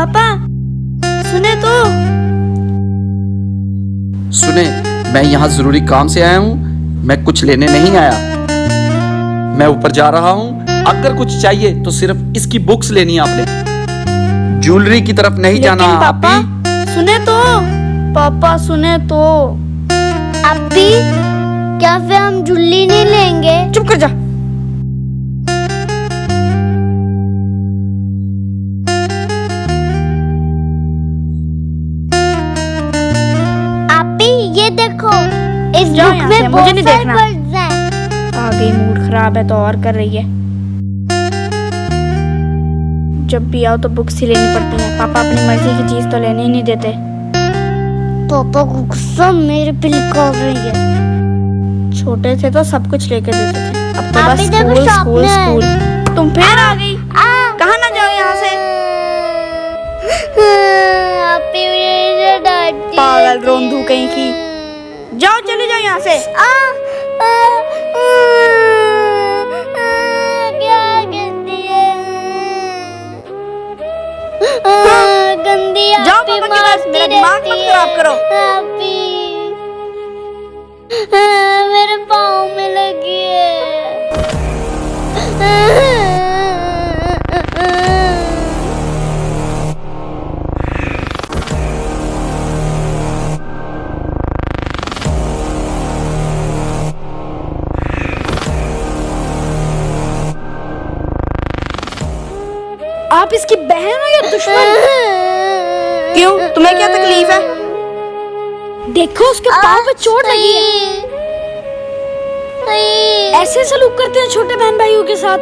पापा सुने तो। सुने, मैं यहाँ जरूरी काम से आया हूँ, मैं कुछ लेने नहीं आया। मैं ऊपर जा रहा हूँ, अगर कुछ चाहिए तो सिर्फ इसकी बुक्स लेनी है आपने, ज्वेलरी की तरफ नहीं जाना। लेकिन पापा सुने तो, पापा सुने तो। अभी क्या फिर हम जुल्ली नहीं लेंगे? चुप कर जा। आपी ये देखो, इस जाओ बुक यहाँ में से, मुझे बहुत नहीं सारे देखना। वर्ड्स हैं। आ गई, मूड खराब है तो और कर रही है। जब भी आओ तो बुक्स ही लेनी पड़ती है। पापा अपनी मर्जी की चीज तो लेने ही नहीं देते। पापा को गुस्सा मेरे पे निकाल रही है। छोटे थे तो सब कुछ लेके देते थे, अब तो आप बस ही देखो स्कूल स्कूल sharpener। स्कूल। तुम फिर आ गई, कहाँ ना जाओ यहाँ से। आपी मुझे डांटती पागल है। रोंदू कहीं की। जाओ, चले जाओ यहाँ से। क्या कहती है? गंदी जाओ आपी पापा के पास, मारती मेरा दिमाग मत रहती खराब है। करो। आपी मेरे पाँव में लगी आप इसकी बहन हो या दुश्मन? क्यों, तुम्हें क्या तकलीफ है? देखो उसके पाँव पे चोट लगी है। ऐसे सलूक करते हैं छोटे बहन भाइयों के साथ।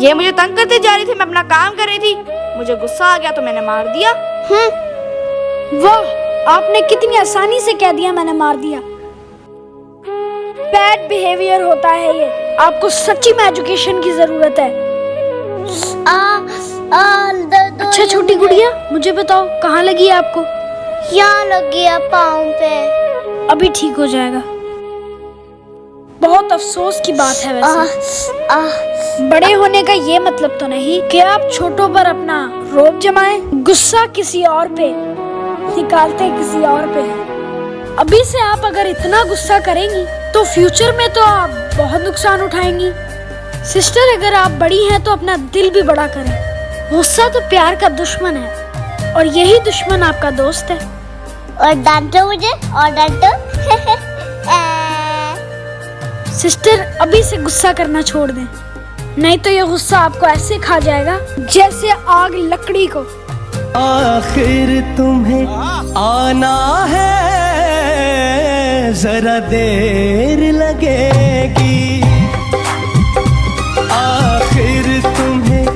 ये मुझे तंग करते जा रही थी, मैं अपना काम कर रही थी, मुझे गुस्सा आ गया तो मैंने मार दिया। वाह, आपने कितनी आसानी से कह दिया मैंने मार दिया। बैड बिहेवियर होता है ये। आपको सच्ची में एजुकेशन की जरूरत है। अच्छा छोटी गुड़िया, मुझे बताओ कहाँ लगी है आपको? यहाँ लगी है पाँव पे। अभी ठीक हो जाएगा। बहुत अफसोस की बात है वैसे। बड़े होने का ये मतलब तो नहीं कि आप छोटों पर अपना रोब जमाएं। गुस्सा किसी और पे निकालते किसी और पे है। अभी से आप अगर इतना गुस्सा करेंगी तो फ्यूचर में तो आप बहुत नुकसान उठाएंगी। सिस्टर, अगर आप बड़ी हैं तो अपना दिल भी बड़ा करें। गुस्सा तो प्यार का दुश्मन है और यही दुश्मन आपका दोस्त है। और डांटो मुझे, और डांटो। सिस्टर, अभी से गुस्सा करना छोड़ दें, नहीं तो ये गुस्सा आपको ऐसे खा जाएगा जैसे आग लकड़ी को। आखिर तुम्हें आना है, जरा देर लगेगी। आखिर तुम्हें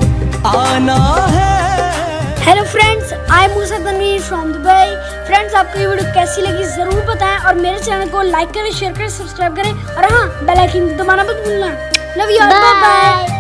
आना है। Hello friends, I am Musa Tanveer from Dubai. Friends, आपको ये वीडियो कैसी लगी जरूर बताएं और मेरे चैनल को लाइक करें, शेयर करें, सब्सक्राइब करें और हाँ, बेल आइकन दबाना मत भूलना। Love you, bye bye.